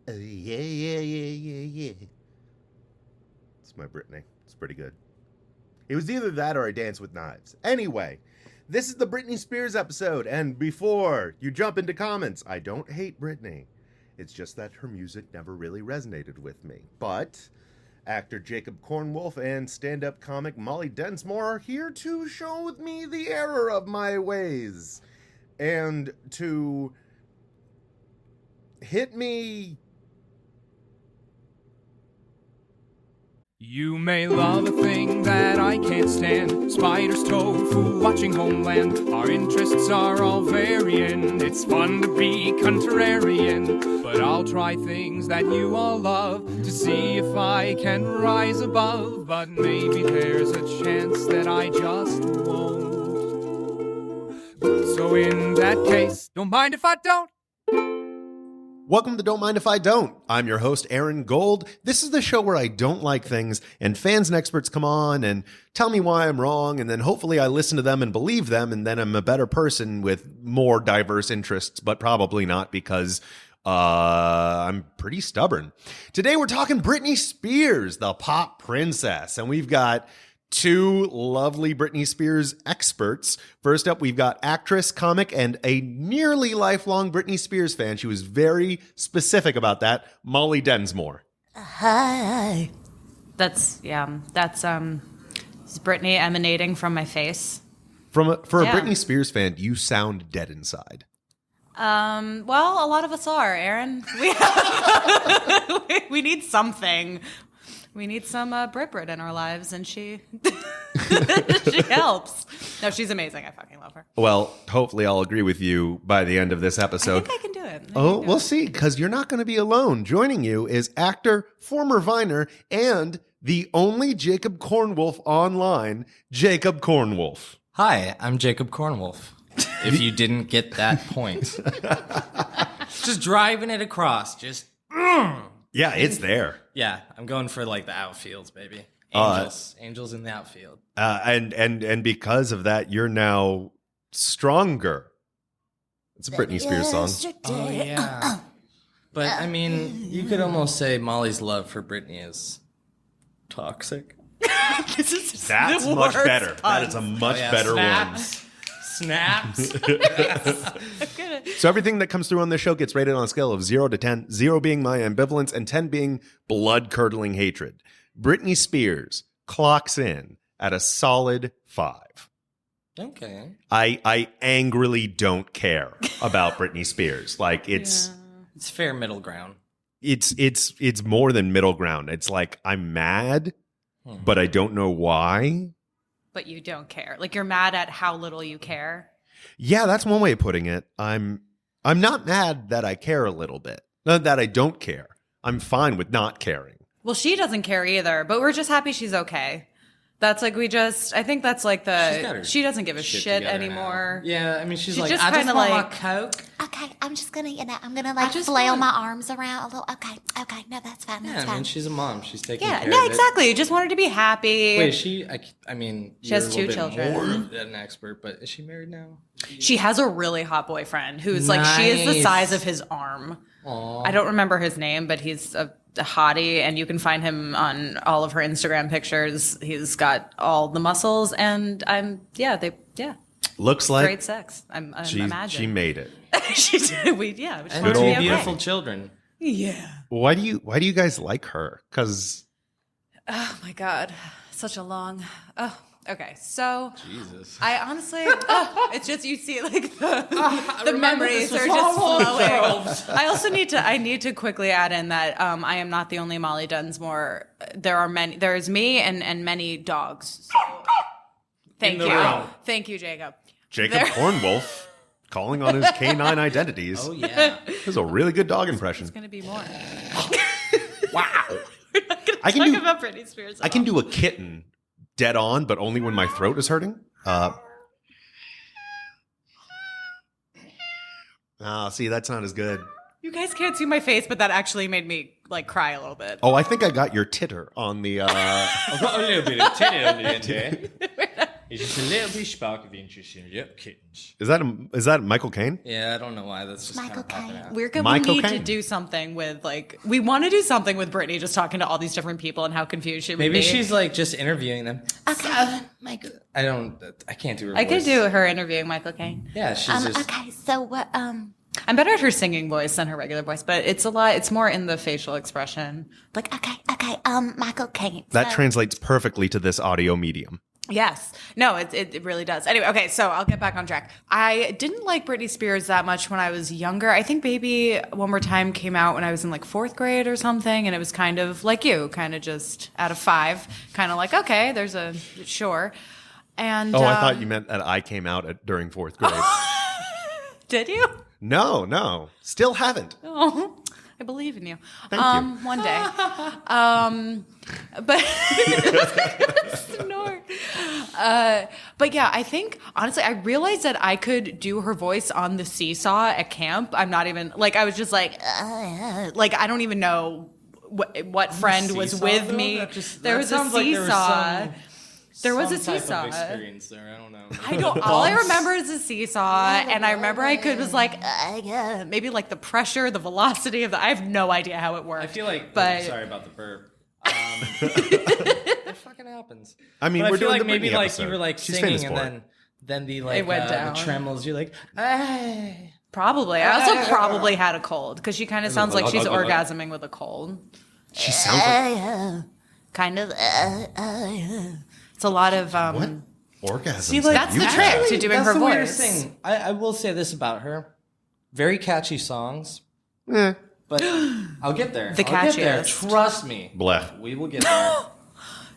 Yeah. It's my Britney. It's pretty good. It was either that or I Dance with Knives. Anyway, this is the Britney Spears episode, and before you jump into comments, I don't hate Britney. It's just that her music never really resonated with me. But actor Jacob Kornwolf and stand-up comic Molly Densmore are here to show me the error of my ways and to hit me. You may love a thing that I can't stand. Spiders, tofu, watching Homeland. Our interests are all varying. It's fun to be contrarian. But I'll try things that you all love to see if I can rise above. But maybe there's a chance that I just won't. So in that case, don't mind if I don't. Welcome to Don't Mind If I Don't. I'm your host, Aaron Gold. This is the show where I don't like things, and fans and experts come on and tell me why I'm wrong, and then hopefully I listen to them and believe them, and then I'm a better person with more diverse interests, but probably not because I'm pretty stubborn. Today we're talking Britney Spears, the pop princess, and we've got two lovely Britney Spears experts. First up, we've got actress, comic, and a nearly lifelong Britney Spears fan. She was very specific about that, Molly Densmore. Hi. That's Britney emanating from my face. For a Britney Spears fan, you sound dead inside. Well, a lot of us are, Aaron. We need something. We need some Brit in our lives, and she she helps. No, she's amazing. I fucking love her. Well, hopefully I'll agree with you by the end of this episode. I think I can do it. We'll see, because you're not going to be alone. Joining you is actor, former Viner, and the only Jacob Kornwolf online, Jacob Kornwolf. Hi, I'm Jacob Kornwolf. If you didn't get that point. Just driving it across, just... Yeah, it's there. Yeah, I'm going for like the outfields, baby. Angels in the outfield. And because of that, you're now stronger. It's a Britney Spears song. Oh, yeah. But, I mean, you could almost say Molly's love for Britney is toxic. That's much better. That is a much better one. Snaps. So everything that comes through on this show gets rated on a scale of 0 to 10, 0 being my ambivalence and 10 being blood-curdling hatred. Britney Spears clocks in at a solid 5. Okay. I angrily don't care about Britney Spears. Like it's fair middle ground. It's more than middle ground. It's like I'm mad, but I don't know why. But you don't care. Like, you're mad at how little you care. Yeah, that's one way of putting it. I'm not mad that I care a little bit. Not that I don't care. I'm fine with not caring. Well, she doesn't care either, but we're just happy she's okay. That's like, I think that's like she doesn't give a shit anymore. Now. Yeah, I mean, she's like, just I just want like, my Coke. Okay, I'm just gonna, like flail my arms around a little. Okay, no, that's fine. That's fine. I mean, she's a mom. She's taking care of it. Yeah, exactly. You just want her to be happy. Wait, she has 2 children. More than an expert, but is she married now? She has a really hot boyfriend who's like, she is the size of his arm. Aww. I don't remember his name, but he's a hottie, and you can find him on all of her Instagram pictures. He's got all the muscles, and looks like great sex. I'm imagining she made it. She did. And 2 beautiful children. Yeah. Why do you guys like her? Because oh my god, such a long. Oh, okay. So Jesus. I honestly, it's just you see like the memories are just flowing. I also need to quickly add in that I am not the only Molly Densmore. There's me and many dogs. So, thank you, Jacob. Jacob Kornwolf calling on his canine identities. Oh yeah, this is a really good dog impression. It's gonna be more. Wow. We're not gonna talk about Britney Spears. I can do a kitten dead on, but only when my throat is hurting. See, that's not as good. You guys can't see my face, but that actually made me like cry a little bit. Oh, I think I got your titter on the. I've got a little bit of titter on the end here. It's just a little bit spark of interest in little kittens. Is that Michael Caine? Yeah, I don't know why. That's just Michael kind of Caine. We need to do something with we want to do something with Britney, just talking to all these different people and how confused she would be. Maybe she's like just interviewing them. Okay. Michael. I can't do her I voice. could do her interviewing Michael Caine. Yeah, she's just. Okay, so what? I'm better at her singing voice than her regular voice, but it's more in the facial expression. Like, okay, Michael Caine. That translates perfectly to this audio medium. Yes. No, it really does. Anyway, okay, so I'll get back on track. I didn't like Britney Spears that much when I was younger. I think Baby One More Time came out when I was in like 4th grade or something, and it was kind of like you, kind of just out of 5, kind of like, okay, there's a sure. And I thought you meant that I came out during 4th grade. Did you? No. Still haven't. Oh, I believe in you. Thank you. One day. But snort. But yeah, I think honestly, I realized that I could do her voice on the seesaw at camp. I'm not even I was just I don't even know what friend was with me. There was a seesaw. There was a seesaw. Experience there. I don't know. I don't. All I remember is a seesaw, and I remember I could was maybe like the pressure, the velocity of the. I have no idea how it worked. I feel like. But Sorry about the burp. It fucking happens. I mean, But we're feel doing like the maybe Britney like episode. you were like She's famous singing, for and then the It went down. the tremolo. You're like, hey. Probably. I also probably had a cold because she kind of sounds like she's orgasming with a cold. She sounds like Kind of. It's a lot of. what? Orgasms. See, like, That's the You trick have. to doing That's her the voice. weirdest thing. I will say this about her: very catchy songs. Eh. But I'll get there. The I'll get there. catchiest. Trust me. Bleh. We will get there.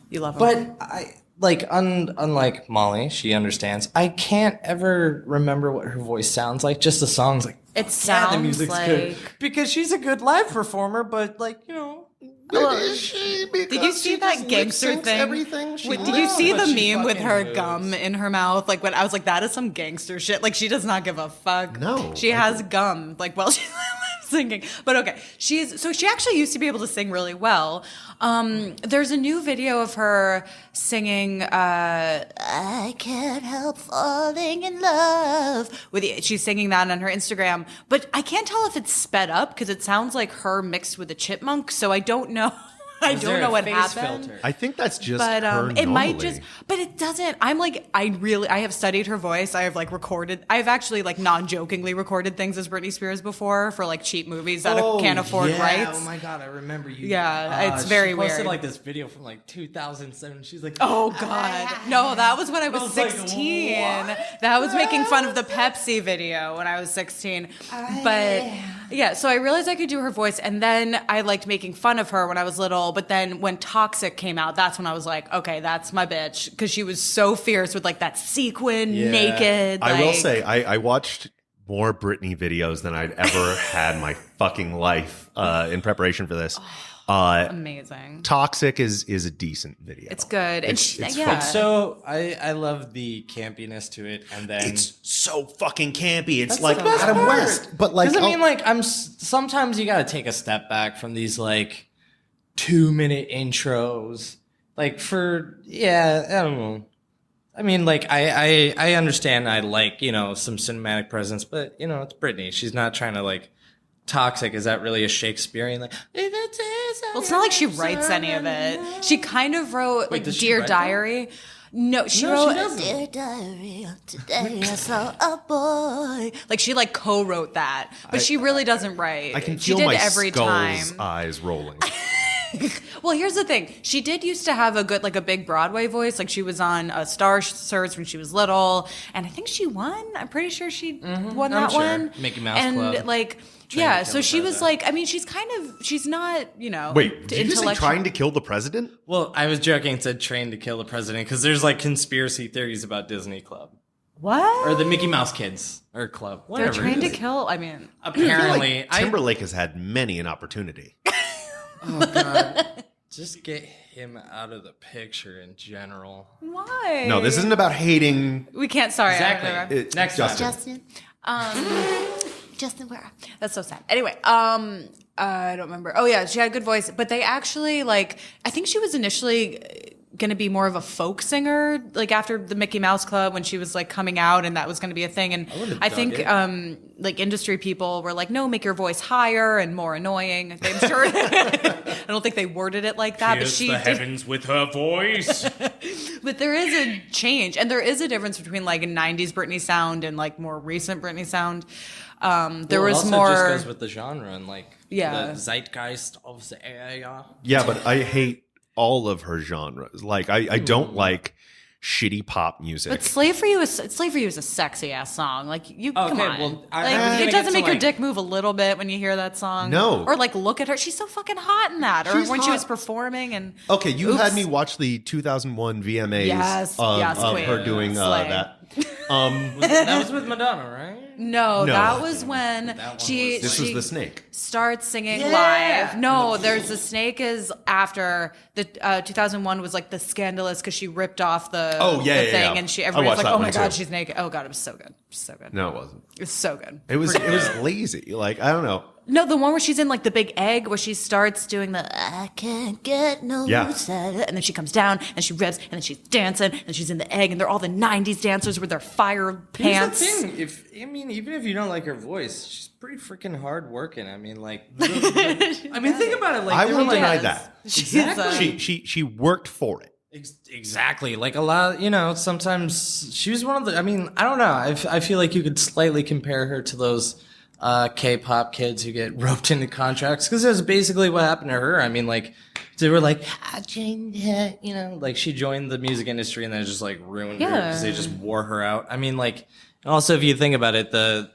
You love them. But I unlike Molly, she understands. I can't ever remember what her voice sounds like. Just the songs, like It yeah, sounds the music's like. good because she's a good live performer. But Did you see that gangster thing? Everything Did you see But the she meme with fucking her moves. gum in her mouth? Like when I was like, that is some gangster shit. Like she does not give a fuck. No, she I has gum. Like while she's singing. But okay, she actually used to be able to sing really well. There's a new video of her singing. I can't help falling in love with you. She's singing that on her Instagram, but I can't tell if it's sped up because it sounds like her mixed with a chipmunk. So I don't know. I don't know what happened. Filter? I think that's just But her it might normally. just, but it doesn't. I'm like, I have studied her voice. I have I've actually non-jokingly recorded things as Britney Spears before for cheap movies that can't afford rights. Oh my god, I remember you. Yeah, it's very she posted weird. this video from 2007. She's like, Oh God, no, that was when I was was like, 16. what? That was making fun of the Pepsi video when I was 16. But yeah, so I realized I could do her voice, and then I liked making fun of her when I was little. But then when Toxic came out, that's when I was like, okay, that's my bitch, because she was so fierce with that sequin, naked. I will say, I watched more Britney videos than I'd ever had in my fucking life in preparation for this. Amazing. Toxic is a decent video. It's good. And It's yeah. fun. so I love the campiness to it, and then It's so fucking campy. It's That's like the best Adam part. West, but Because I mean, sometimes you got to take a step back from these 2-minute intros. I don't know. I mean, I understand. I some cinematic presence, but it's Britney. She's not trying to Toxic. Is that really a Shakespearean? Well, it's not like she writes any of it. She kind of wrote Wait, does she Dear write Diary. No, she No, wrote she doesn't. Dear diary, today I saw a boy. she co-wrote that, but she really doesn't write. I can she feel did my every skull's time. eyes rolling. Well, here's the thing. She did used to have a good, a big Broadway voice. She was on a Star Search when she was little, and I think she won. I'm pretty sure she won that sure. one. Mickey Mouse and Club. yeah. to So Kill she the was President. I mean, she's not, Wait, did you say trying to kill the president? Well, I was joking and said trained to kill the president because there's conspiracy theories about Disney Club What? or the Mickey Mouse Kids or Club. They're Whatever. trying it to is. kill. I mean, Apparently, Timberlake has had many an opportunity. just get him out of the picture in general. why? No, this isn't about hating. We can't. Sorry. Exactly. I- Next time. Justin. Justin, where? That's so sad. Anyway, I don't remember. Oh yeah, she had a good voice, but they actually I think she was initially going to be more of a folk singer, like after the Mickey Mouse Club when she was like coming out and that was going to be a thing. And I think like industry people were like, no, make your voice higher and more annoying. I'm sure. I don't think they worded it like that, but she the did. heavens with her voice. But there is a change, and there is a difference between like a 90s Britney sound and like more recent Britney sound. There was also more. Just goes with the genre and like Yeah. the zeitgeist of the area. Yeah, but I hate all of her genres. Like I don't like shitty pop music. But Slave for You is a sexy ass song. Like you, come Okay, on. well, Like, it doesn't make your dick move a little bit when you hear that song. No. Or like look at her, she's so fucking hot in that. Or She's when she hot. was performing and Okay, you Oops. had me watch the 2001 VMAs Yes, yes, of queen. her doing Slay. that. That was with Madonna, right? No, No. that was when one she This was she the snake. starts singing Yeah. live. No, there's the snake is after the 2001 was like the scandalous because she ripped off the Oh, yeah, the yeah, thing yeah. and she I everybody was watched like, that oh my one, god, too. she's naked. Oh god, it was so good, so good. No, it wasn't. It was so good. It was lazy. Like I don't know. No, the one where she's in like the big egg where she starts doing the I can't get no Yeah. salad, and then she comes down and she revs and then she's dancing and she's in the egg and they're all the 90s dancers with their fire pants. Here's the thing. Even if you don't like her voice, she's pretty freaking hard working. I mean, like, I mean, think about it. Like, I they won't were, like, deny Yes. that. She's, She worked for it. Exactly. Like a lot, sometimes she was one of the, I mean, I don't know. I feel like you could slightly compare her to those K-pop kids who get roped into contracts because that's basically what happened to her. I mean, like, they were like, I joined, like she joined the music industry and then it just like ruined her because they just wore her out. I mean, like, also if you think about it, the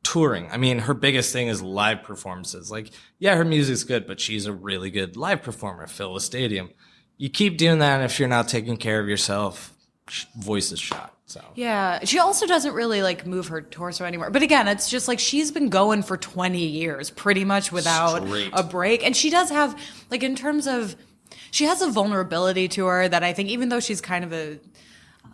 touring, I mean, her biggest thing is live performances. Like, yeah, her music's good, but she's a really good live performer, fill a stadium. You keep doing that, and if you're not taking care of yourself, voice is shot. So Yeah, she also doesn't really like move her torso anymore. But again, it's just like she's been going for 20 years pretty much without Straight. a break. And she does have like in terms of she has a vulnerability to her that I think even though she's kind of a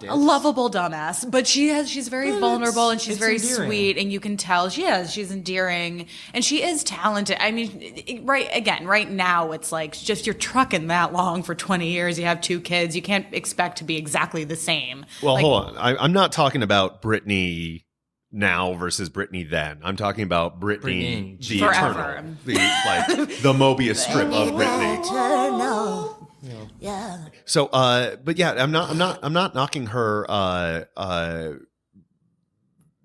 lovable dumbass, but she's very vulnerable and she's it's very endearing. sweet and you can tell she's endearing and she is talented. I mean, right now it's like just you're trucking that long for 20 years. You have 2 kids. You can't expect to be exactly the same. Well, Like, hold on. I'm not talking about Britney now versus Britney then. I'm talking about Britney the Forever. eternal, the Mobius strip of Britney. Eternal. Yeah. So, but yeah, I'm not knocking her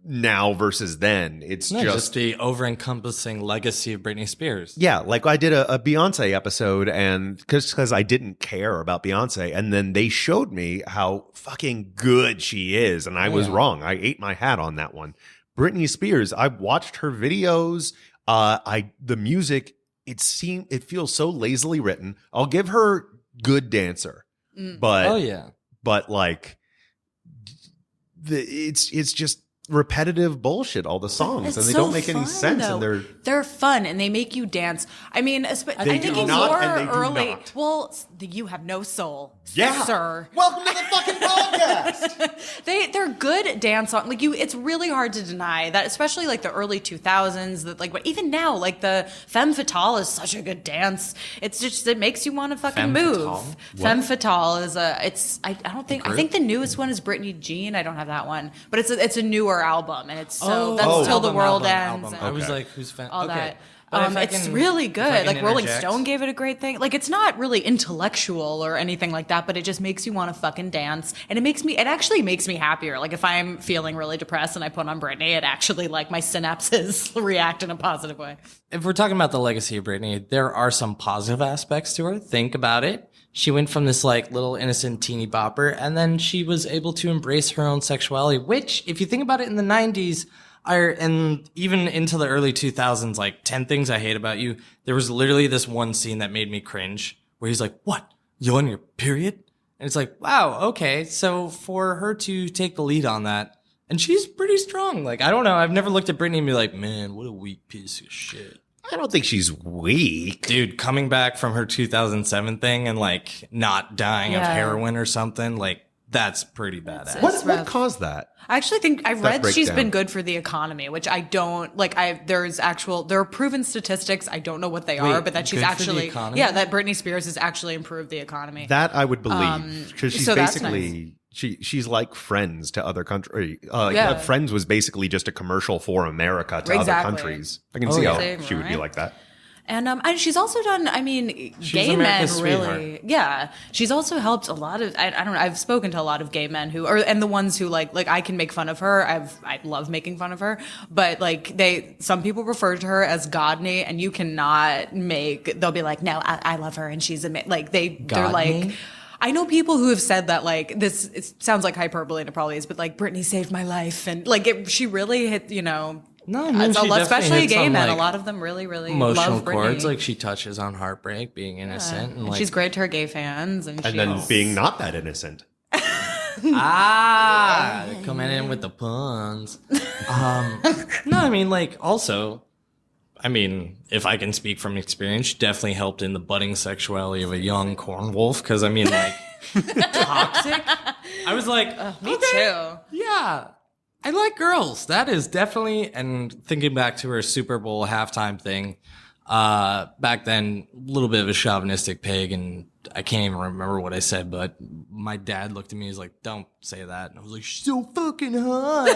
now versus then. It's no, just just the over-encompassing legacy of Britney Spears. yeah, like I did a Beyonce episode, and because I didn't care about Beyonce, and then they showed me how fucking good she is, and I was wrong. I ate my hat on that one. Britney Spears, I watched her videos. The music, it feels so lazily written. I'll give her good dancer, but but like it's just repetitive bullshit, all the songs, and they don't make any sense, and they're fun and they make you dance. I mean, I'm thinking not, more and they do early. not. Well, you have no soul, Yeah. sir. Welcome to the fucking podcast. They're good dance songs. Like it's really hard to deny that, especially like the early 2000s. That like, but even now, like the Femme Fatale is such a good dance. It's just it makes you want to fucking Femme move. Fatale? Femme Fatale is I think the newest one is Britney Jean. I don't have that one, but it's a newer album, and it's that's Till the World Ends. I was Okay. like, who's fan? All okay. that. But if I It's can- really if I good. can Like Rolling interject- Stone gave it a great thing. Like it's not really intellectual or anything like that, but it just makes you want to fucking dance. And it actually makes me happier. Like if I'm feeling really depressed and I put on Britney, it actually like my synapses react in a positive way. If we're talking about the legacy of Britney, there are some positive aspects to her. Think about it. She went from this like little innocent teeny bopper, and then she was able to embrace her own sexuality, which, if you think about it, in the 90s, and even into the early 2000s, like 10 Things I Hate About You, there was literally this one scene that made me cringe where he's like, what? You on your period? And it's like, wow, okay. So for her to take the lead on that, and she's pretty strong. Like, I don't know. I've never looked at Britney and be like, man, what a weak piece of shit. I don't think she's weak. Dude, coming back from her 2007 thing and like not dying of Yeah. heroin or something, like that's pretty badass. What caused that? I actually think I read she's breakdown. been good for the economy, which I don't like. There are proven statistics. I don't know what they are, but that she's good for the actually, economy? that Britney Spears has actually improved the economy. That I would believe because she's so that's basically she's like Friends to other countries. Yeah. Friends was basically just a commercial for America to other Exactly. countries. I can see how Same, she would be right? like that. And she's also done, I mean, gay men America's really. sweetheart. Yeah. She's also helped a lot of, I don't know, I've spoken to a lot of gay men and the ones who like I can make fun of her. I love making fun of her. But like some people refer to her as Godney, and you cannot they'll be like, no, I love her and she's amazing. Like they're Godney? like, I know people who have said that like it sounds like hyperbole and it probably is, but like Britney saved my life. And like she really hit, No, I mean, she definitely especially hits gay on, men. like, A lot of them really, really emotional love Britney. chords. Like she touches on heartbreak, being innocent, and like she's great to her gay fans, and Then being not that innocent. coming in with the puns. No, I mean, like also, I mean, if I can speak from experience, she definitely helped in the budding sexuality of a young Kornwolf. Because I mean, like toxic. I was like, me okay, too. yeah. I like girls. That is definitely, and thinking back to her Super Bowl halftime thing, back then, a little bit of a chauvinistic pig, and I can't even remember what I said, but my dad looked at me and was like, don't say that. And I was like, she's so fucking hot.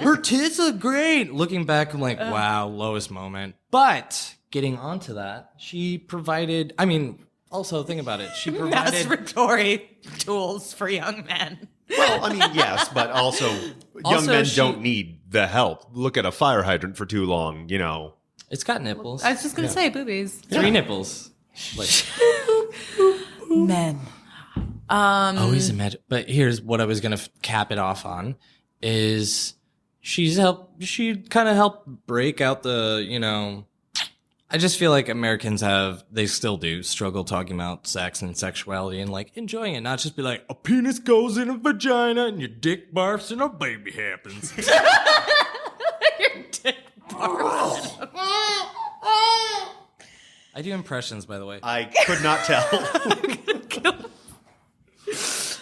Her tits look great. Looking back, I'm like, wow, lowest moment. But getting onto that, she provided, I mean, also think about it. She provided Masturbatory tools for young men. Well, I mean, yes, but also young men don't need the help. Look at a fire hydrant for too long, It's got nipples. I was just gonna say boobies. 3 nipples. Like, Men. always imagine. But here's what I was gonna cap it off on: is she kind of helped break out the I just feel like Americans they still do struggle talking about sex and sexuality and like enjoying it, not just be like a penis goes in a vagina and your dick barfs and a baby happens. Your dick barfs. I do impressions, by the way. I could not tell.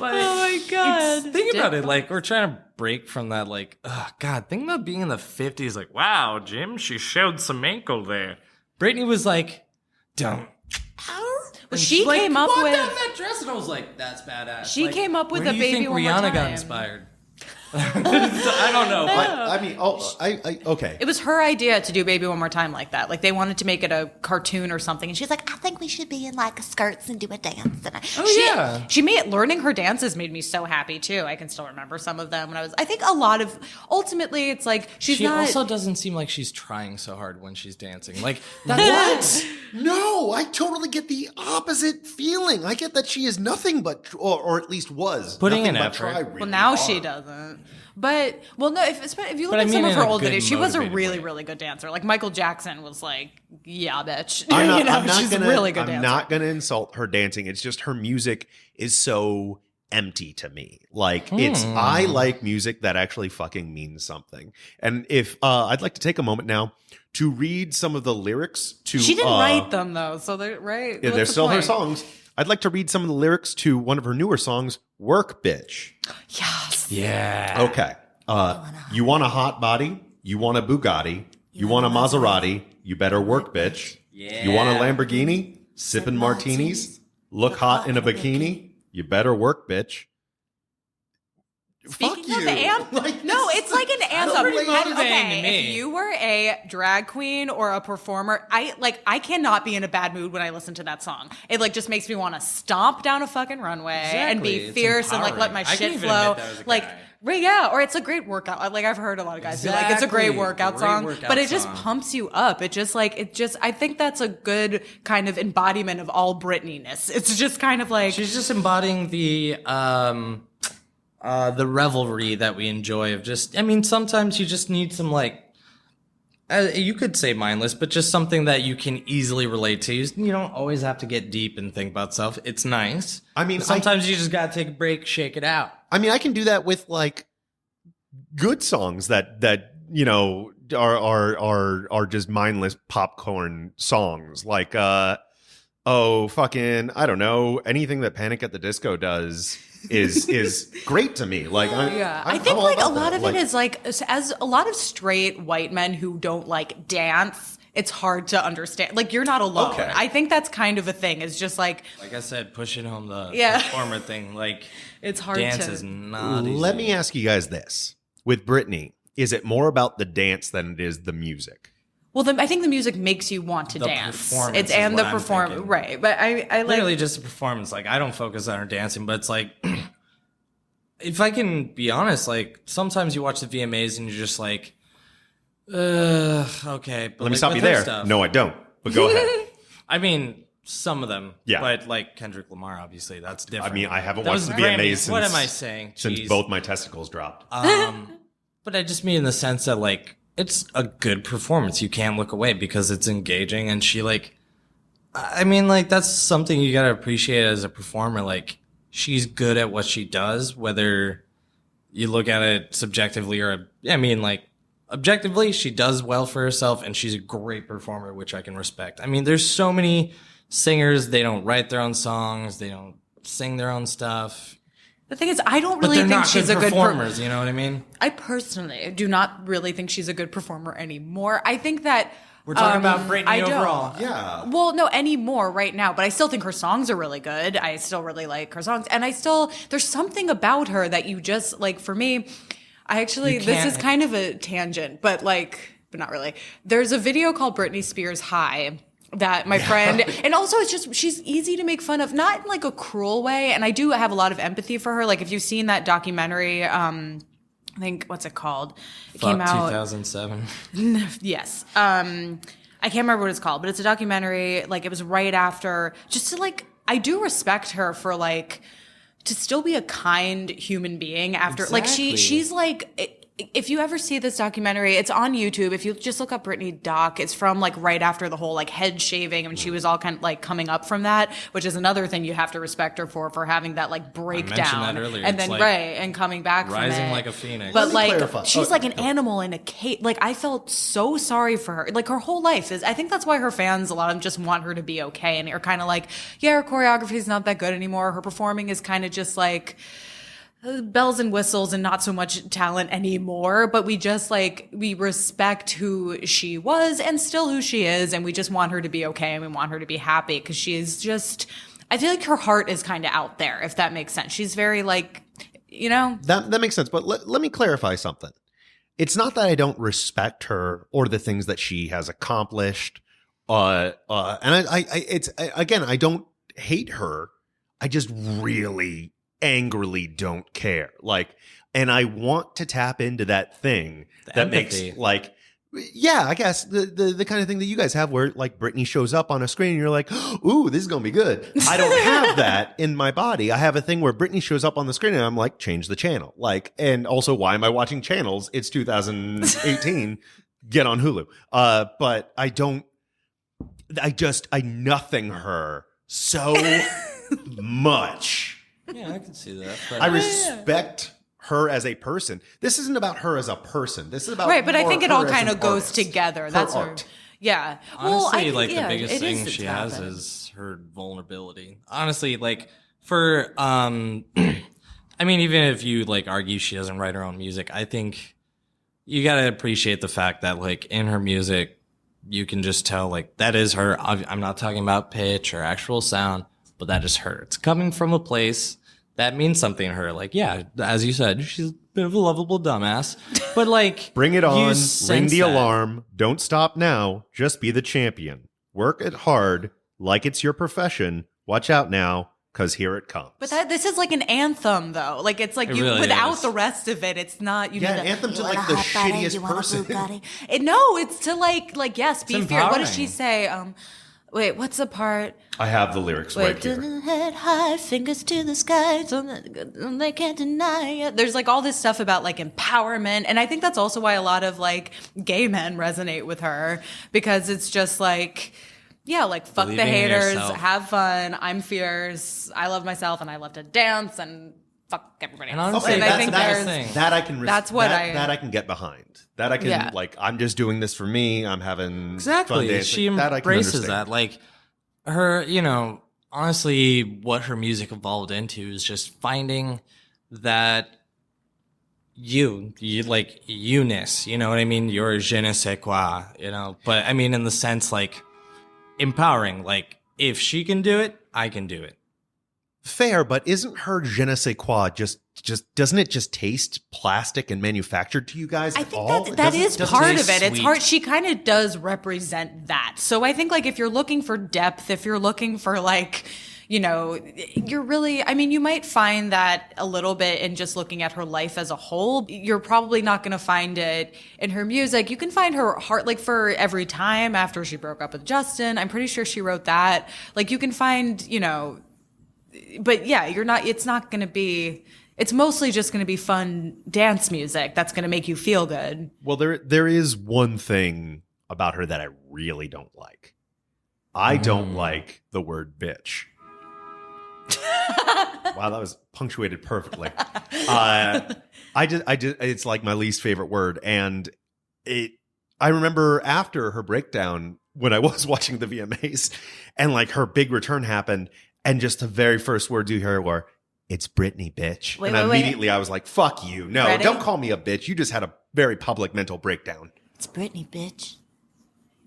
But Oh my god. think about it, like we're trying to break from that, like, oh god, think about being in the 50s, like, wow, Jim, she showed some ankle there. Britney was like, don't. And she she's like, came up walked with- out in that dress, and I was like, that's badass. She Like, came up with where a do you Baby think One More Rihanna got Time. inspired? I don't know. I mean, okay. It was her idea to do Baby One More Time like that. Like they wanted to make it a cartoon or something, and she's like, I think we should be in like skirts and do a dance. And She made learning her dances made me so happy too. I can still remember some of them when I think a lot of ultimately it's like she also doesn't seem like she's trying so hard when she's dancing. Like that's No, I totally get the opposite feeling. I get that she is nothing but, or at least was, Putting nothing in but effort. try really well, now hard. she doesn't. But no, if you look But I at some mean of in her a old good, videos, she was a motivated really, way. really good dancer. Like Michael Jackson was like, yeah, bitch. I'm not she's gonna, a really good I'm dancer. not gonna insult her dancing. It's just her music is so empty to me. Like I like music that actually fucking means something. And if I'd like to take a moment now to read some of the lyrics to. She didn't write them though, so they're right. Yeah, they're still her songs. I'd like to read some of the lyrics to one of her newer songs, "Work Bitch." Yes. yeah. Okay. You want a hot body? You want a Bugatti? You want a Maserati? You better work, bitch. Yeah. You want a Lamborghini? Sipping martinis? Look hot in a bikini? You better work, bitch. Speaking Fuck of you. Like, no, it's like an anthem. pretty motivating Okay, to me. if you were a drag queen or a performer, I cannot be in a bad mood when I listen to that song. It like just makes me want to stomp down a fucking runway and Exactly. be It's fierce and like let my empowering. I can shit even flow. admit that as a Like guy. right, yeah, or it's a great workout. Like I've heard a lot of guys be like, it's a great Exactly. workout Great song, workout but it just song. pumps you up. I think that's a good kind of embodiment of all Britney-ness. It's just kind of like She's just embodying the revelry that we enjoy of just, I mean, sometimes you just need some like, you could say mindless, but just something that you can easily relate to. You don't always have to get deep and think about stuff. It's nice. I mean, sometimes you just gotta take a break, shake it out. I mean, I can do that with like good songs that are just mindless popcorn songs. Like oh, fucking, I don't know, anything that Panic at the Disco does is great to me. Like, I think like a lot of it is like, as a lot of straight white men who don't like dance, it's hard to understand. Like, you're not alone. Okay. I think that's kind of a thing. It's just like I said, pushing home the Yeah. performer thing. Like, it's hard dance to. is not easy. Let me ask you guys this. With Britney, is it more about the dance than it is the music? Well, I think the music makes you want to The dance. performance It's is and what the I'm performance, thinking. right? But I like Literally just a performance. Like, I don't focus on her dancing, but it's like, if I can be honest, like, sometimes you watch the VMAs and you're just like, okay. But Let me like, stop with you her there. stuff- No, I don't. But go ahead. I mean, some of them. Yeah. But like Kendrick Lamar, obviously, that's different. I mean, I haven't Those watched the VMAs Grammys, since, what am I saying? since Jeez. both my testicles dropped. But I just mean in the sense that, like, it's a good performance. You can't look away because it's engaging. And she, like, I mean, like, that's something you gotta appreciate as a performer. Like, she's good at what she does, whether you look at it subjectively or, I mean, like, objectively, she does well for herself and she's a great performer, which I can respect. I mean, there's so many singers, they don't write their own songs, they don't sing their own stuff. the thing is, I don't But really they're think not she's good a good performers, you know what I mean? I personally do not really think she's a good performer anymore. I think that We're talking about Britney I don't. overall. Yeah. Well, no, anymore right now, but I still think her songs are really good. I still really like her songs. And there's something about her that you just, like, for me, this can't- is kind of a tangent, but not really. There's a video called Britney Spears High that my friend, and also it's just, she's easy to make fun of, not in like a cruel way. And I do have a lot of empathy for her. Like, if you've seen that documentary, I think, what's it called? It came out 2007. Yes. I can't remember what it's called, but it's a documentary. Like, it was right after, just to like, I do respect her for like, to still be a kind human being after, like, Exactly. she's like, if you ever see this documentary, it's on YouTube. If you just look up Britney doc, it's from like right after the whole like head shaving, and she was all kind of like coming up from that, which is another thing you have to respect her for having that like breakdown, that earlier. and It's then like and coming back from rising it. like a phoenix. But Let me like, clarify. she's like an animal in a cage. Like, I felt so sorry for her. Like, her whole life is, I think that's why her fans, a lot of them just want her to be okay. And are kind of like, yeah, her choreography is not that good anymore. Her performing is kind of just like bells and whistles and not so much talent anymore. But we just like, we respect who she was and still who she is. And we just want her to be okay. And we want her to be happy, because she is just, I feel like her heart is kind of out there, if that makes sense. She's very like, you know, That makes sense. But let me clarify something. It's not that I don't respect her or the things that she has accomplished. And again, I don't hate her. I just really angrily don't care. Like, and I want to tap into that thing that empathy. makes, like, yeah, I guess the kind of thing that you guys have where like Britney shows up on a screen and you're like, ooh, this is going to be good. I don't have that in my body. I have a thing where Britney shows up on the screen and I'm like, change the channel. Like, and also, why am I watching channels? It's 2018. Get on Hulu. But I nothing her so much. Yeah, I can see that. But I respect her as a person. This isn't about her as a person. This is about right, but I think it all kind of of goes together. Her That's art. Yeah. honestly, I think, like, yeah, the biggest it thing is she to has happen. is her vulnerability. Honestly, like, for I mean, even if you like argue she doesn't write her own music, I think you gotta appreciate the fact that, like, in her music, you can just tell, like, that is her. I'm not talking about pitch or actual sound, but that is her. It's coming from a place that means something to her. Like, yeah, as you said, she's a bit of a lovable dumbass, but like, Bring it you on. Ring sense the that. alarm. Don't stop now. Just be the champion. Work it hard like it's your profession. Watch out now, because here it comes. But this is like an anthem, though. Like, it's like It you really without is. the rest of it, it's not. You Yeah, need an to- anthem to You like want the a hot body? shittiest You want a person. Bugatti? No, it's to like yes, be It's feared. What does empowering. she say? Wait, what's the part? I have the lyrics right Wait, here. head high, fingers to the sky, so that they can't deny it. There's like all this stuff about like empowerment, and I think that's also why a lot of like gay men resonate with her, because it's just like, yeah, like, fuck the Believing in haters, yourself. have fun, I'm fierce, I love myself, and I love to dance, and fuck everybody And else. honestly, And I think that's the there's thing. That I can. That's what that I can get behind. That I can Yeah. like. I'm just doing this for me. I'm having fun Exactly. dancing. She That I can embraces understand. that. Like, her, honestly, what her music evolved into is just finding that you like you-ness, you know what I mean? Your je ne sais quoi, but I mean in the sense like empowering, like if she can do it, I can do it. Fair, but isn't her je ne sais quoi just doesn't it just taste plastic and manufactured to you guys? I at think all? that is part of it. It's sweet. hard. She kind of does represent that. So I think like if you're looking for depth, if you're looking for like, you're really, I mean, you might find that a little bit in just looking at her life as a whole. You're probably not going to find it in her music. You can find her heart, like for Every Time after she broke up with Justin. I'm pretty sure she wrote that. Like you can find, but yeah, it's mostly just going to be fun dance music that's going to make you feel good. Well, there is one thing about her that I really don't like. I don't like the word bitch. Wow, that was punctuated perfectly. It's like my least favorite word. And I remember after her breakdown when I was watching the VMAs and like her big return happened and just the very first words you hear were, "It's Britney, bitch." Wait, immediately I was like, fuck you. No, Ready? Don't call me a bitch. You just had a very public mental breakdown. It's Britney, bitch.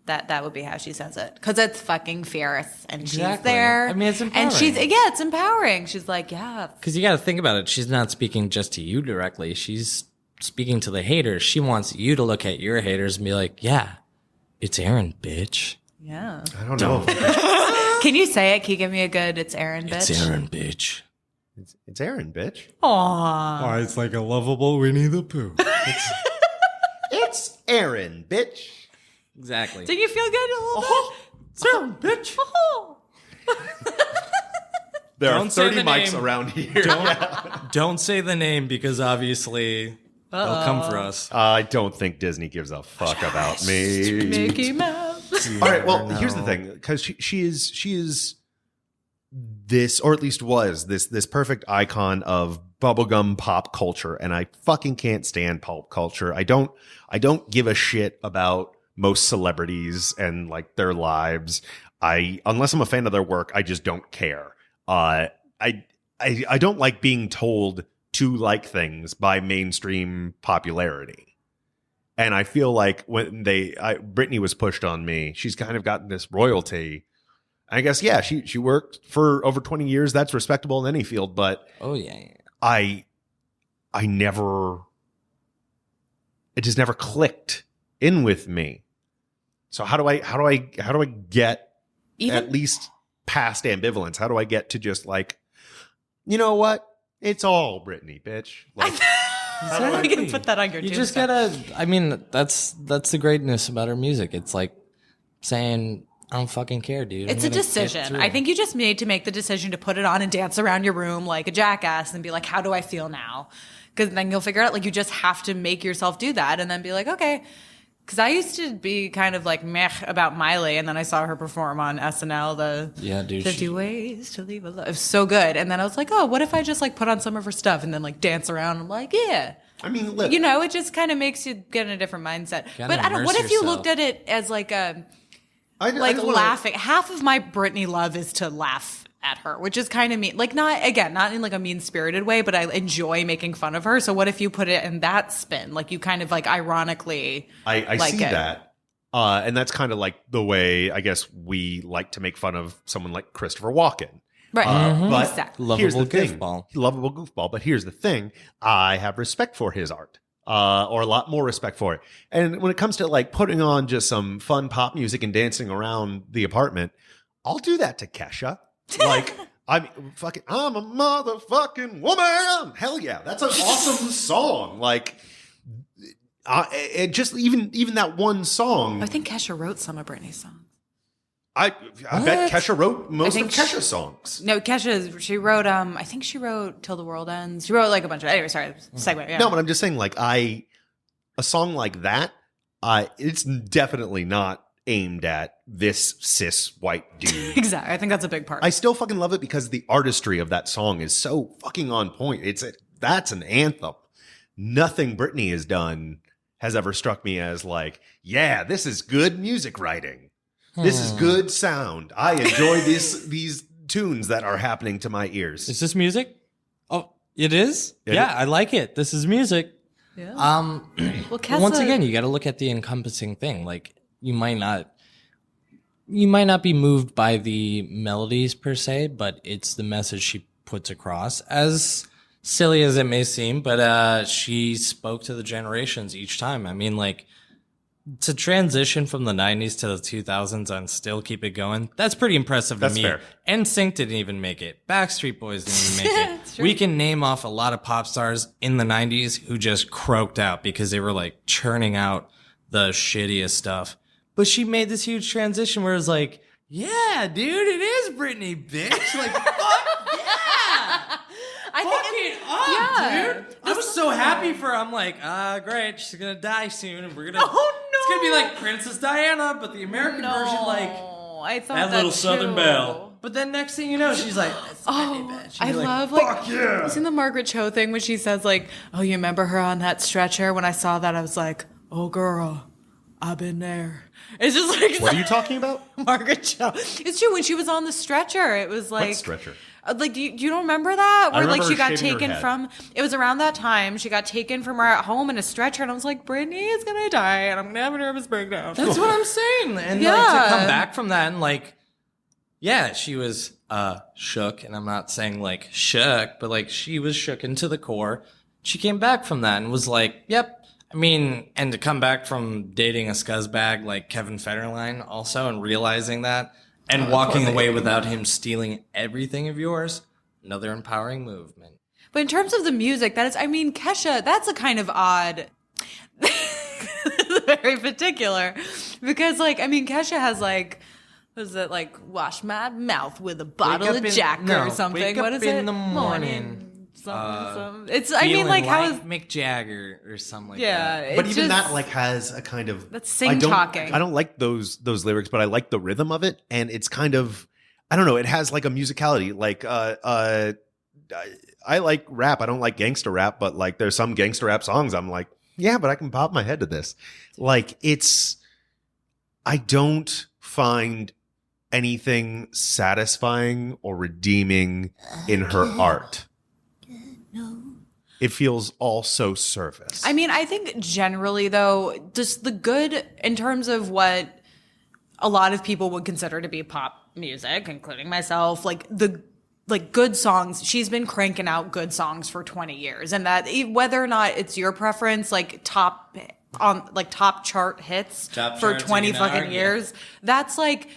That would be how she says it. Because it's fucking fierce. And she's Exactly. there. I mean, it's And empowering. it's empowering. She's like, yeah. Because you got to think about it. She's not speaking just to you directly. She's speaking to the haters. She wants you to look at your haters and be like, yeah, it's Aaron, bitch. Yeah. I don't know. Can you say it? Can you give me a good, it's Aaron, bitch? It's Aaron, bitch. It's Aaron, bitch. Aww. Oh, it's like a lovable Winnie the Pooh. It's Aaron, bitch. Exactly. Did you feel good a little bit? It's Aaron, bitch. Oh. There Don't are say 30 the mics name. around here. Don't say the name because obviously they'll come for us. I don't think Disney gives a fuck about me. Mickey Mouse. All right, well, here's the thing, because she is this, or at least was this perfect icon of bubblegum pop culture, and I fucking can't stand pop culture. I don't give a shit about most celebrities and like their lives. Unless I'm a fan of their work, I just don't care. I don't like being told to like things by mainstream popularity. And I feel like when Britney was pushed on me, she's kind of gotten this royalty. I guess, yeah, she worked for over 20 years. That's respectable in any field. But Oh, yeah. it just never clicked in with me. So how do I get at least past ambivalence? How do I get to just like, you know what? It's all Britney, bitch. Like, You can put that on your You tombstone. just gotta, I mean, that's the greatness about her music. It's like saying, I don't fucking care, dude. It's a decision. I think you just need to make the decision to put it on and dance around your room like a jackass and be like, how do I feel now? Because then you'll figure out, like, you just have to make yourself do that and then be like, okay. Because I used to be kind of like meh about Miley, and then I saw her perform on SNL, Yeah, dude, 50 Ways to Leave a Love. It was so good. And then I was like, oh, what if I just like put on some of her stuff and then like dance around? I'm like, yeah. I mean, look, It just kind of makes you get in a different mindset. But I don't, what if you looked at it as like a, I don't wanna- laughing? Half of my Britney love is to laugh at her, which is kind of mean. Like, not in like a mean-spirited way, but I enjoy making fun of her. So what if you put it in that spin? Like, you kind of like ironically I like see it. that. And that's kind of like the way, I guess, we like to make fun of someone like Christopher Walken. Right. But Exactly. here's the Lovable thing. goofball. Lovable goofball. But here's the thing. I have respect for his art. Or a lot more respect for it. And when it comes to like putting on just some fun pop music and dancing around the apartment, I'll do that to Kesha. Like, I'm a motherfucking woman. Hell yeah. That's an awesome song. Like, it just even that one song. I think Kesha wrote some of Britney's songs. I bet Kesha wrote most of think Kesha's songs. No, she wrote, I think she wrote Till the World Ends. She wrote like a bunch of, anyway, sorry, segue. Yeah. No, but I'm just saying, like, a song like that, it's definitely not aimed at this cis white dude. Exactly. I think that's a big part. I still fucking love it because the artistry of that song is so fucking on point. That's an anthem. Nothing Britney has done has ever struck me as like, yeah, this is good music writing. This is good sound. I enjoy these tunes that are happening to my ears. Is this music? Oh, it is? I like it. This is music. Yeah. Well, Kessa, once again, you got to look at the encompassing thing. Like, you might not be moved by the melodies per se, but it's the message she puts across. As silly as it may seem, but she spoke to the generations each time. I mean, like, to transition from the 90s to the 2000s and still keep it going, that's pretty impressive to me. Fair. NSYNC didn't even make it. Backstreet Boys didn't even make it. We can name off a lot of pop stars in the 90s who just croaked out because they were like churning out the shittiest stuff. But she made this huge transition where it was like, yeah, dude, it is Britney, bitch. Like, fuck yeah. Dude. I was so happy for her. I'm like, great, she's gonna die soon, and we're gonna. It's gonna be like Princess Diana, but the American version, like I thought that little Southern Belle. But then next thing you know, she's like, I love like isn't the Margaret Cho thing when she says like, oh, you remember her on that stretcher? When I saw that, I was like, oh girl, I've been there. It's just like What are you talking about? Margaret Cho. It's true. When she was on the stretcher, it was like What stretcher? Like, do you don't remember that? Where like remember she got shaving her taken head. from. It was around that time she got taken from her at home in a stretcher, and I was like, Britney is gonna die, and I'm gonna have a nervous breakdown. that's what I'm saying. And like to come back from that and like, yeah, she was shook, and I'm not saying like shook, but like she was shook into the core. She came back from that and was like, yep. I mean, and to come back from dating a scuzzbag like Kevin Federline also and realizing that and walking away without him stealing everything of yours, another empowering movement. But in terms of the music, that is, I mean, Kesha, that's a kind of odd, very particular, because like, I mean, Kesha has like, was it like wash my mouth with a bottle of Jack or something? Wake What up is it? in the morning. Something. It's. I mean, like how is Mick Jagger or something like yeah? that. But it's even just, that like has a kind of that's sing talking. I don't like those lyrics, but I like the rhythm of it, and it's kind of I don't know. It has like a musicality. Like I like rap. I don't like gangster rap, but like there's some gangster rap songs I'm like, yeah, but I can pop my head to this. Like it's I don't find anything satisfying or redeeming in her art. It feels all so surface. I mean, I think generally, though, just the good in terms of what a lot of people would consider to be pop music, including myself, like the good songs. She's been cranking out good songs for 20 years, and that whether or not it's your preference, like top chart hits for 20 fucking years, that's like.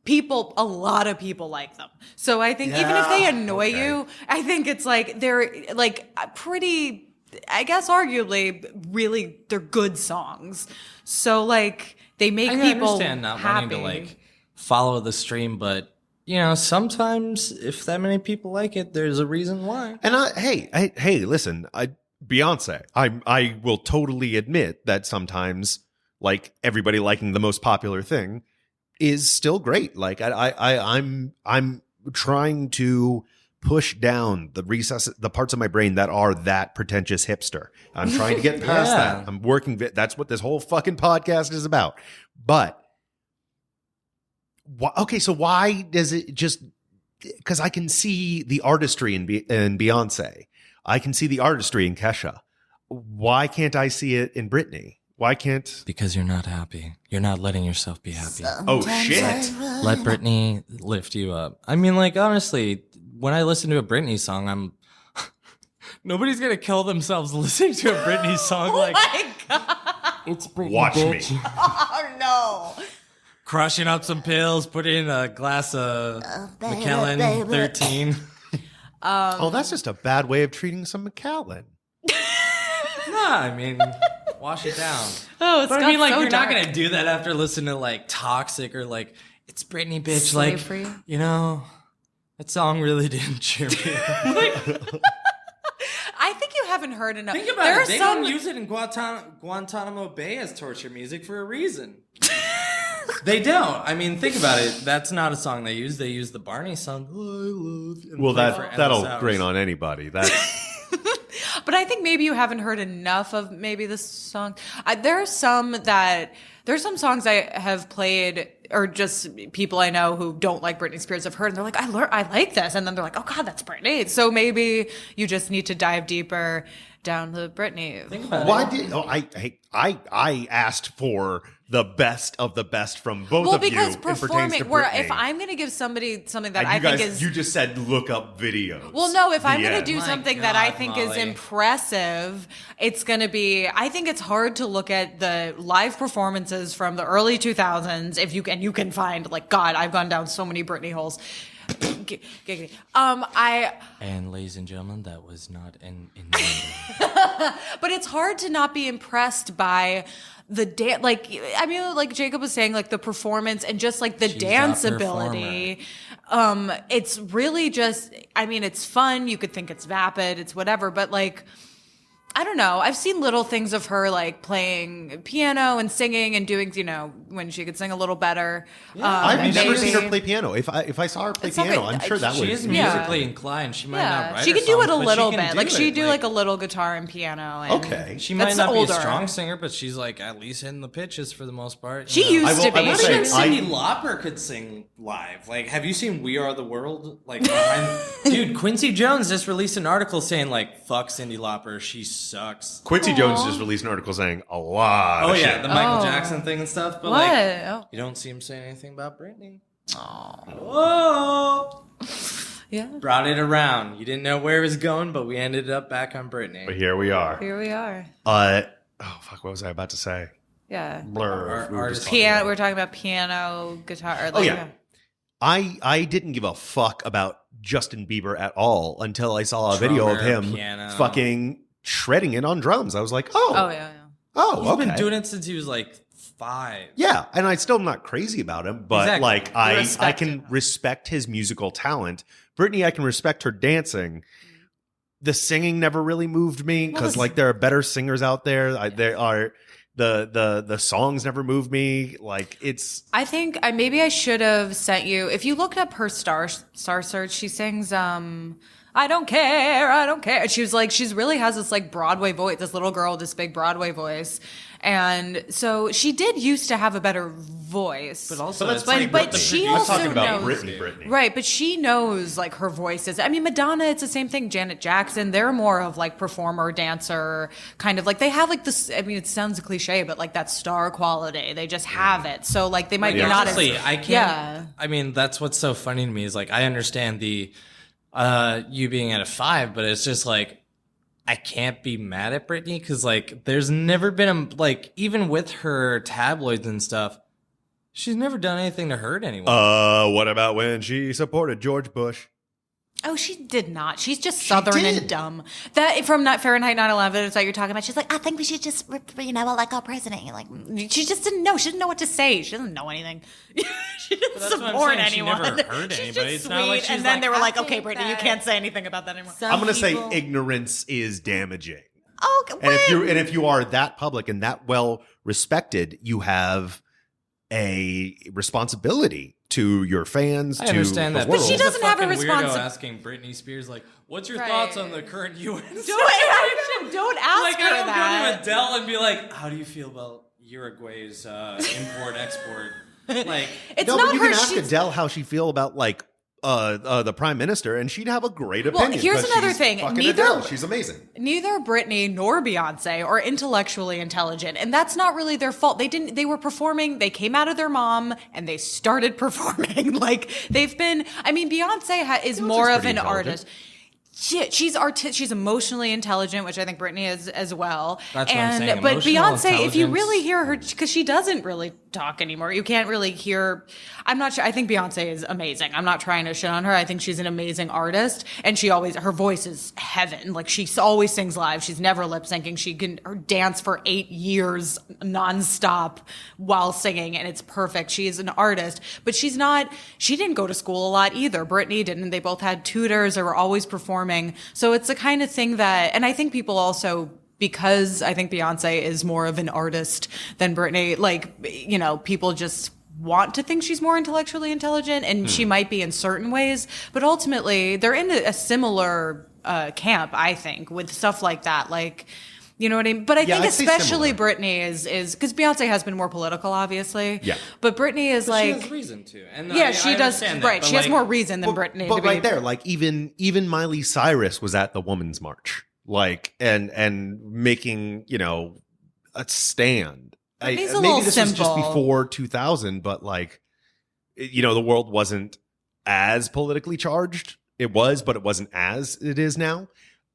A lot of people like them. So I think even if they annoy you, I think it's like they're like pretty, I guess arguably, really, they're good songs. So like they make people understand not happy. wanting to like follow the stream, but you know, sometimes if that many people like it, there's a reason why. And hey, listen, Beyonce, I will totally admit that sometimes like everybody liking the most popular thing is still great. Like I'm trying to push down the parts of my brain that are that pretentious hipster. I'm trying to get past that. I'm working. That's what this whole fucking podcast is about. But okay, so why does it just? Because I can see the artistry in Beyonce. I can see the artistry in Kesha. Why can't I see it in Britney? Why can't? Because you're not happy. You're not letting yourself be happy. Oh, shit. Let Britney lift you up. I mean, like, honestly, when I listen to a Britney song, I'm... Nobody's going to kill themselves listening to a Britney song. Oh like, my God. It's Britney, Watch bitch. me. Oh, no. Crushing up some pills, put in a glass of Macallan 13. Oh, that's just a bad way of treating some Macallan. Nah, I mean... Wash it down. Oh, it's but I mean, like, so you're dark. not gonna do that after listening to like Toxic or like It's Britney, bitch. Slave like, free. You know, that song really didn't cheer me up. I think you haven't heard enough. Think about it. They don't use it in Guantanamo Bay as torture music for a reason. They don't. I mean, think about it. That's not a song they use. They use the Barney song. Oh, I love you. Well, that'll grain on anybody. That's. But I think maybe you haven't heard enough of maybe this song. There are some that There's some songs I have played, or just people I know who don't like Britney Spears have heard, and they're like, I like this. And then they're like, oh God, that's Britney. So maybe you just need to dive deeper down the Britney. Why did I asked for the best of the best from both of you. Because in pertains to performing, where Britney. if I'm going to give somebody something that And I you think guys, is, you just said look up videos. well, no, if I'm going to end. do My something that I God, think is Molly. impressive, it's going to be. I think it's hard to look at the live performances from the early 2000s if you can find, like, God, I've gone down so many Britney holes. And ladies and gentlemen, that was not an But it's hard to not be impressed by the dance. Like, I mean, like Jacob was saying, like the performance and just like the She's a dance ability. It's really just, I mean, it's fun. You could think it's vapid, it's whatever, but like, I don't know. I've seen little things of her like playing piano and singing and doing, when she could sing a little better. I've never maybe. seen her play piano. If I saw her play It's not piano, good. I'm sure that She would. is Yeah. musically inclined. She might not write She her could do it songs, a but little she can bit. Like do she'd it. do like a little guitar and piano. And Okay. She might that's not older. be a strong singer, but she's like at least hitting the pitches for the most part. She you know? used I will- to I be. will Not say, even Cyndi Lauper could sing live. Like, have you seen "We Are the World"? Like, dude, Quincy Jones just released an article saying like, "Fuck Cyndi Lauper, she sucks." Quincy Jones just released an article saying a lot. Oh of yeah, shit. the Michael Jackson thing and stuff. But What? like, Oh. you don't see him saying anything about Britney. Whoa! Yeah. Brought it around. You didn't know where it was going, but we ended up back on Britney. But here we are. Here we are. Oh fuck! What was I about to say? Yeah. Blur. We were just artist- talking Piano. about- We're talking about piano, guitar. Or like, Oh yeah. I didn't give a fuck about Justin Bieber at all until I saw a video of Drummer, him piano. fucking shredding it on drums. I was like, Oh yeah. oh, He's okay. been doing it since he was like 5. Yeah, and I still am not crazy about him, but Exactly. like You I respect can him. respect his musical talent. Britney, I can respect her dancing. The singing never really moved me because like there are better singers out there. There are the songs never moved me. Like it's I think maybe I should have sent you. If you looked up her star search, she sings I don't care, I don't care. And she was like, she's really has this like Broadway voice, this little girl with this big Broadway voice. And so she did used to have a better voice. But also, let's it's like but the she I'm also talking about knows- Britney. Right, but she knows like her voice is. I mean, Madonna, it's the same thing. Janet Jackson, they're more of like performer, dancer, kind of like they have like this. I mean, it sounds cliche, but like that star quality, they just have it. So like they might be not as. honestly, I can't. Yeah. I mean, that's what's so funny to me is like I understand the you being at a 5, but it's just like I can't be mad at Britney because like there's never been a like even with her tabloids and stuff, she's never done anything to hurt anyone. What about when she supported George Bush? Oh, she did not. She's just Southern did. and dumb. That from not Fahrenheit 9/11 is that you're talking about. She's like, I think we should just, elect our president. You're like, She just didn't know. She didn't know what to say. She doesn't know anything. She didn't that's what I'm support saying. She anyone. never hurt She's anybody. just It's not like sweet. she's And then like, they were I like, think okay, Brittany, you that can't say anything about that anymore. I'm gonna say ignorance is damaging. oh, And if you are that public and that well respected, you have a responsibility to your fans. I to understand the that, world. But she who's the doesn't have a fucking weirdo responsi- asking Britney Spears like, "What's your Right. thoughts on the current UN?" Don't ask Like her I don't that. go to Adele and be like, "How do you feel about Uruguay's import export?" Like, It's No, not but you her. can ask She's- Adele how she feel about like the prime minister, and she'd have a great opinion. here's 'cause another she's thing. fucking Neither- Adele. She's amazing. Neither Britney nor Beyonce are intellectually intelligent, and that's not really their fault. They were performing. They came out of their mom and they started performing. Like they've been. I mean, Beyonce is more of pretty an intelligent. artist. She's emotionally intelligent, which I think Britney is as well. That's what I'm saying, But emotional Beyonce, if you intelligence. really hear her, because she doesn't really talk anymore, you can't really hear. I'm not sure. I think Beyonce is amazing. I'm not trying to shit on her. I think she's an amazing artist, and her voice is heaven. Like she always sings live. She's never lip syncing. She can dance for 8 years nonstop while singing, and it's perfect. She is an artist, but she's not. She didn't go to school a lot either. Britney didn't. They both had tutors. They were always performing. So it's the kind of thing that, and I think people also, because I think Beyonce is more of an artist than Britney, like, people just want to think she's more intellectually intelligent, and she might be in certain ways, but ultimately they're in a similar camp, I think, with stuff like that. Like, You know what I mean? But I think I'd say especially similar. Britney is because Beyonce has been more political, obviously. Yeah. But Britney is She like, has reason to. And yeah, I she does. understand that, Right. but She has like, more reason than Britney. But to be, right there, like even Miley Cyrus was at the Women's March, like and making a stand. Britney's a Maybe little this was just simple. before 2000, but like the world wasn't as politically charged. It was, but it wasn't as it is now.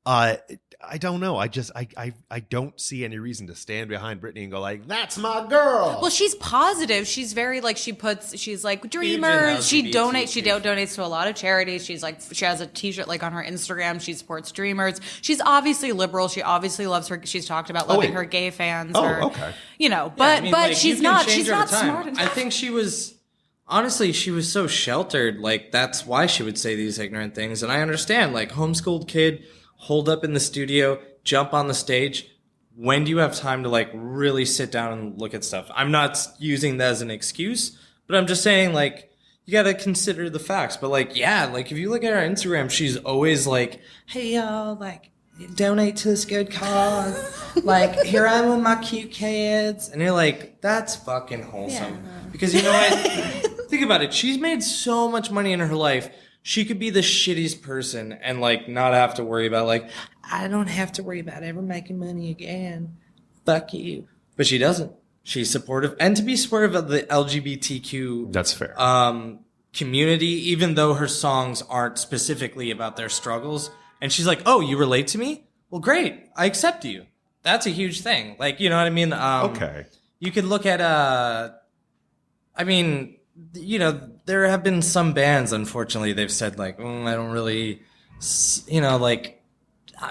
I don't know. I don't see any reason to stand behind Britney and go like, that's my girl. Well, she's positive. She's very like she's like dreamers. LGBT She donates to a lot of charities. She's like she has a T-shirt like on her Instagram. She supports dreamers. She's obviously liberal. She obviously loves her. She's talked about loving her gay fans. Okay. But like, she's you can not. change She's her not to time. smart enough. I think she was. Honestly, she was so sheltered. Like, that's why she would say these ignorant things. And I understand, like, homeschooled kid, hold up in the studio, jump on the stage. When do you have time to, like, really sit down and look at stuff? I'm not using that as an excuse, but I'm just saying, like, you got to consider the facts. But, like, yeah, like, if you look at her Instagram, she's always like, hey, y'all, like, donate to this good cause. Like, here I am with my cute kids. And you're like, that's fucking wholesome. Yeah. Because you know what? Think about it. She's made so much money in her life. She could be the shittiest person and, like, not have to worry about, like, I don't have to worry about ever making money again. Fuck you. But she doesn't. She's supportive. And to be supportive of the LGBTQ That's fair. Community, even though her songs aren't specifically about their struggles. And she's like, oh, you relate to me? Well, great. I accept you. That's a huge thing. Like, you know what I mean? Okay. You could look at, there have been some bands, unfortunately, they've said, like, I don't really, like,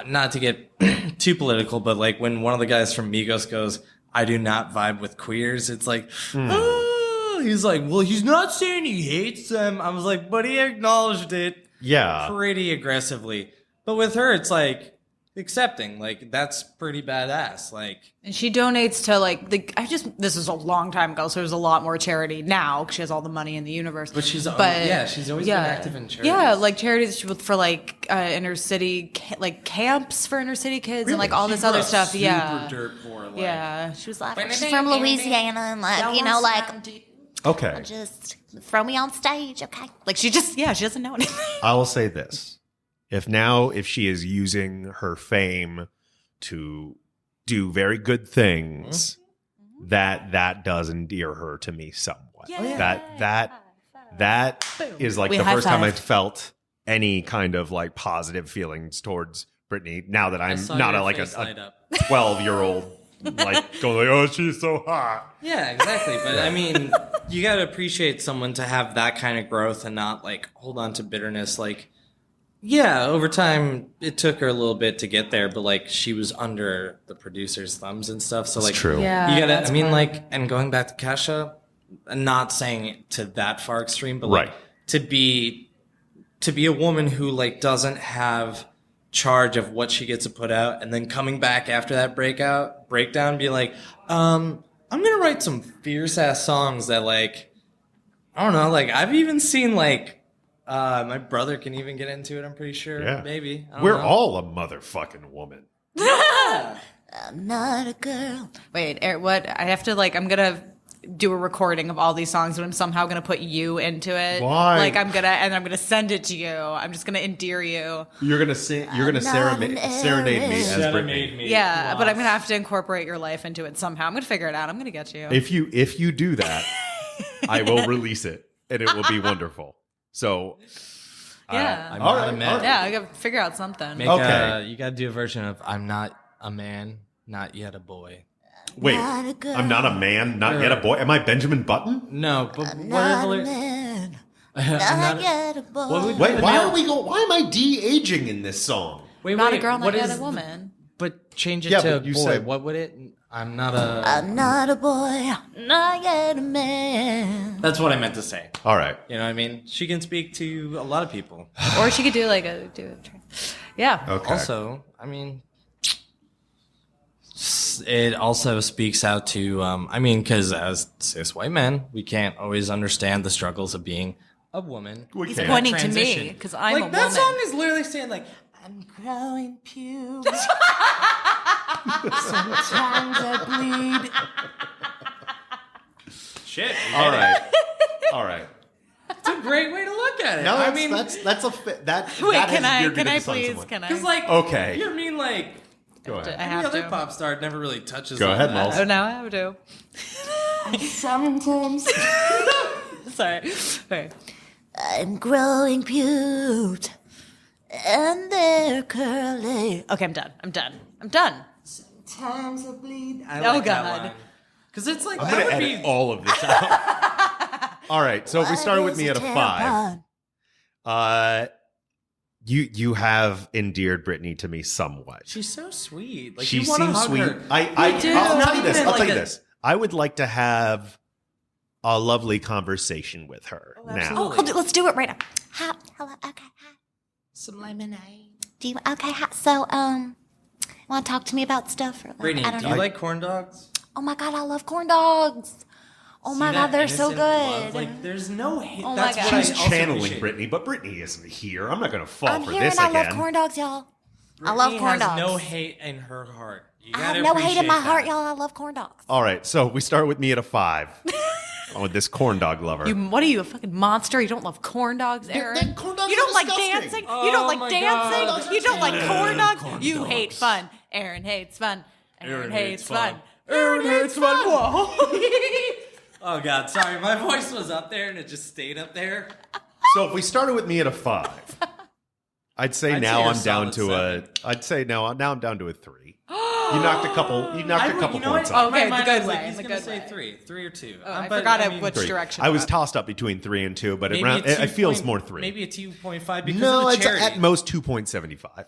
not to get too political, but, like, when one of the guys from Migos goes, I do not vibe with queers, it's like, he's like, well, he's not saying he hates them. I was like, but he acknowledged it pretty aggressively. But with her, it's like, accepting, like, that's pretty badass. Like, and she donates to like this is a long time ago, so there's a lot more charity now because she has all the money in the universe. But she's always been active in charities. Yeah, like charities for like inner city camps for inner city kids and like all this other stuff. Super dirt poor. Like, yeah, she was like, She's from Louisiana and Okay. just throw me on stage, okay? like she doesn't know anything. I will say this. If she is using her fame to do very good things, that does endear her to me somewhat. Yeah. That is like We the first time high-fived. I've felt any kind of like positive feelings towards Britney. Now that I'm not a 12-year-old like going like, oh, she's so hot. Yeah, exactly. But I mean, you got to appreciate someone to have that kind of growth and not like hold on to bitterness. Like, yeah, over time it took her a little bit to get there, but like she was under the producer's thumbs and stuff. So like, true. Yeah, you gotta. that's I mean, hard. like, and going back to Kesha, not saying it to that far extreme, but like Right. to be a woman who like doesn't have charge of what she gets to put out, and then coming back after that breakdown, be like, I'm gonna write some fierce ass songs that like, I don't know, like I've even seen like. My brother can even get into it, I'm pretty sure. Yeah. Maybe. I don't We're know. all a motherfucking woman. I'm not a girl. Wait, what? I have to like. I'm gonna do a recording of all these songs, but I'm somehow gonna put you into it. Why? Like I'm gonna send it to you. I'm just gonna endear you. You're gonna sing. You're gonna serenade me as Britney. Yeah, but I'm gonna have to incorporate your life into it somehow. I'm gonna figure it out. I'm gonna get you. If you do that, I will release it, and it will be wonderful. So, Yeah. I'm all not right, a man. all right. Yeah, I gotta figure out something. Okay. You gotta do a version of I'm not a man, not yet a boy. Wait, Not a girl. I'm not a man, not yet a boy. Am I Benjamin Button? No, but what Not are a the man. I'm Not yet a boy. What would- Wait, why am I de-aging in this song? Wait, Not wait, a girl, not what yet is a woman. But change it Yeah, to but you boy. said- What would it? I'm not a. I'm not a boy. Not yet a man. That's what I meant to say. All right. You know what I mean? She can speak to a lot of people. Or she could do like yeah. Okay. Also, I mean, it also speaks out to, because as cis white men, we can't always understand the struggles of being a woman. We He's can't. pointing to Transition. me because I'm Like, a that woman. song is literally saying, like, I'm growing pubes. Sometimes I bleed. Shit. All right. All right. It's a great way to look at it. No, I mean, that's a that. Wait, that can has I? weird Can I goodness on please? someone. Can I? because like, Okay. you mean like Go ahead. I every have other to. pop star never really touches. Go on ahead, that. Moles. Oh, now I have to. Sometimes Sorry. Okay. I'm growing pubes, and they're curly. Okay, I'm done. I'm done. I'm done. Sometimes I bleed. I Oh, like that God. line. Because it's like I'm that going to would edit be all of this out. All right. So if we started with me at a 5, you have endeared Britney to me somewhat. She's so sweet. Like She you want to seems hug sweet. her. I'll do. tell Not you this. even I'll like tell you a- this. I would like to have a lovely conversation with her now. absolutely. Let's do it right now. Hi, hello. Okay. Hi. Some lemonade. Do you? Okay. Hi. So, want to talk to me about stuff? Or, Brittany, I don't do know. you like corn dogs? Oh my God, I love corn dogs. Oh my See God, that they're so innocent good. love? Like, there's no hate. Oh my That's God. what I She's also channeling appreciate. Britney, but Britney isn't here. I'm not going to fall I'm for here this and I again. love corn dogs, y'all. I love Brittany corn has dogs. no hate in her heart. You I gotta have no hate in my appreciate heart, that. y'all. I love corn dogs. All right. So we start with me at a 5. Oh, this corn dog lover. What are you, a fucking monster? You don't love corn dogs, Aaron? corn dogs you are don't like disgusting. dancing? Oh You don't like my dancing? God. You don't like corn dogs? Corn You dogs. hate fun. Aaron hates fun. Aaron hates fun. fun. Aaron hates fun. Whoa. Oh God, sorry, my voice was up there and it just stayed up there. So if we started with me at a 5, I'd say I'd now say you're I'm down solid to seven. I'd say now I'm down to a 3. You knocked a couple. You knocked a couple you know points what? off. Okay, My mind the good was like, way, he's the gonna good say way. three or 2. Oh, I But, forgot mean, which Three. direction. I was it tossed up between 3 and 2, but maybe it feels 2 more 3. Maybe a 2.5 because no, of the it's charity. at most 2.75.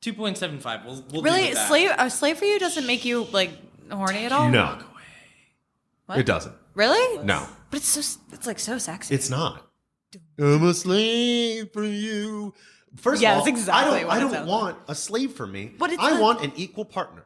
2.75. We'll deal Really, with that. slave for you doesn't make you like horny at all? No, What? it doesn't. Really? No, But it's like so sexy. it's not. I'm a slave for you. First Yeah, of all, that's exactly I what it don't sounds want a slave for me. But it's I not- want an equal partner.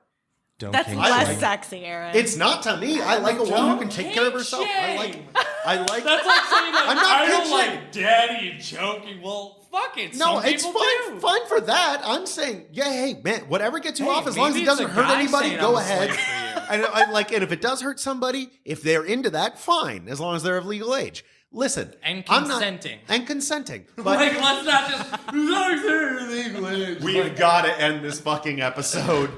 Don't That's kink less shame. sexy, Aaron. It's not to me. I like a woman who can take care of herself. I like. That's like saying like, I'm not I don't pitching. like daddy and choking. Well, fuck it. No, Some it's people fine. do. Fine for that. I'm saying, yeah, hey, man, whatever gets you Hey, off, as long as it maybe doesn't it's a hurt guy anybody, saying go I'm a ahead. slave for you. And if it does hurt somebody, if they're into that, fine, as long as they're of legal age. Listen, And I'm not- consenting. and consenting. But Like, let's not just. we've got to end this fucking episode.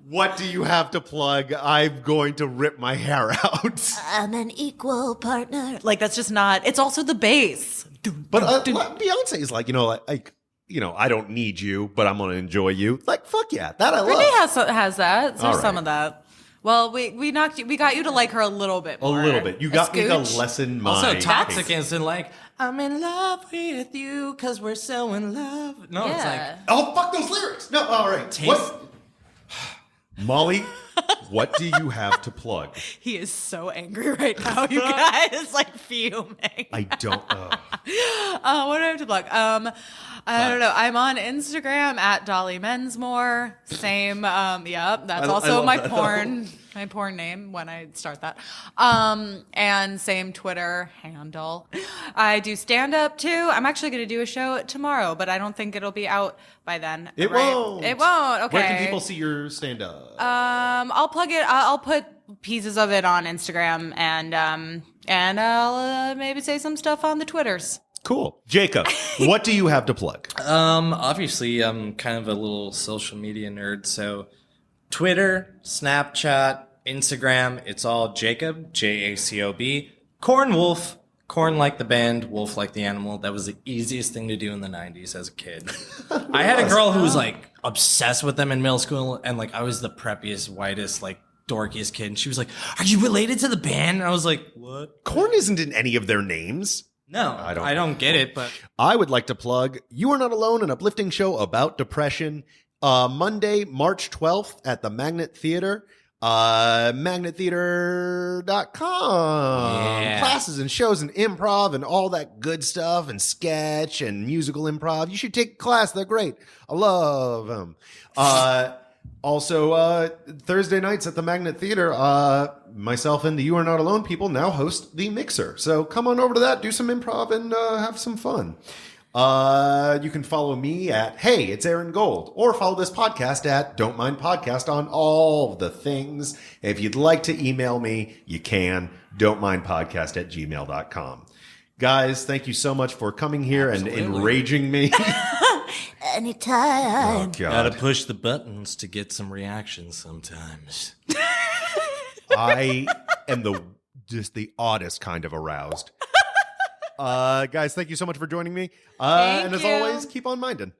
What do you have to plug? I'm going to rip my hair out. I'm an equal partner. like that's just not. It's also the bass. But Beyonce is like, I don't need you, but I'm going to enjoy you. Like, fuck yeah, that I love. Britney has that. There's All some right. of that. Well, we got you to like her a little bit A more. little bit. You A got me to scooch. lessen my. Also, taste. toxic isn't like, I'm in love with you because we're so in love. No, it's like, Yeah. Oh, fuck those lyrics. No, all right. Taste- What? Molly, what do you have to plug? He is so angry right now. You guys like fuming. I don't. What do I have to plug? I don't know. I'm on Instagram at Dolly Mensmore. Same. Yep. That's I also love my that, porn name when I start that. And same Twitter handle. I do stand up too. I'm actually going to do a show tomorrow, but I don't think it'll be out by then. It right? won't. It won't. Okay. Where can people see your stand up? I'll plug it. I'll put pieces of it on Instagram and I'll maybe say some stuff on the Twitters. Cool. Jacob, what do you have to plug? obviously, I'm kind of a little social media nerd. So, Twitter, Snapchat, Instagram, it's all Jacob, Jacob. Kornwolf, corn like the band, wolf like the animal. That was the easiest thing to do in the 90s as a kid. I had a girl who was like obsessed with them in middle school, and like I was the preppiest, whitest, like dorkiest kid. And she was like, "Are you related to the band?" And I was like, "What?" Corn isn't in any of their names. No, I don't get it, but I would like to plug You Are Not Alone, an uplifting show about depression. Monday, March 12th at the Magnet Theater. Magnettheater.com. Yeah. Classes and shows and improv and all that good stuff and sketch and musical improv. You should take a class. They're great. I love them. Also, Thursday nights at the Magnet Theater, myself and the You Are Not Alone people now host The Mixer. So come on over to that, do some improv, and have some fun. You can follow me at Hey, it's Aaron Gold, or follow this podcast at Don't Mind Podcast on all the things. If you'd like to email me, you can. don'tmindpodcast@gmail.com. Guys, thank you so much for coming here and enraging me. Anytime. Oh, God. Gotta push the buttons to get some reactions sometimes. I am just the oddest kind of aroused. Guys, thank you so much for joining me. And as you. always, keep on minding.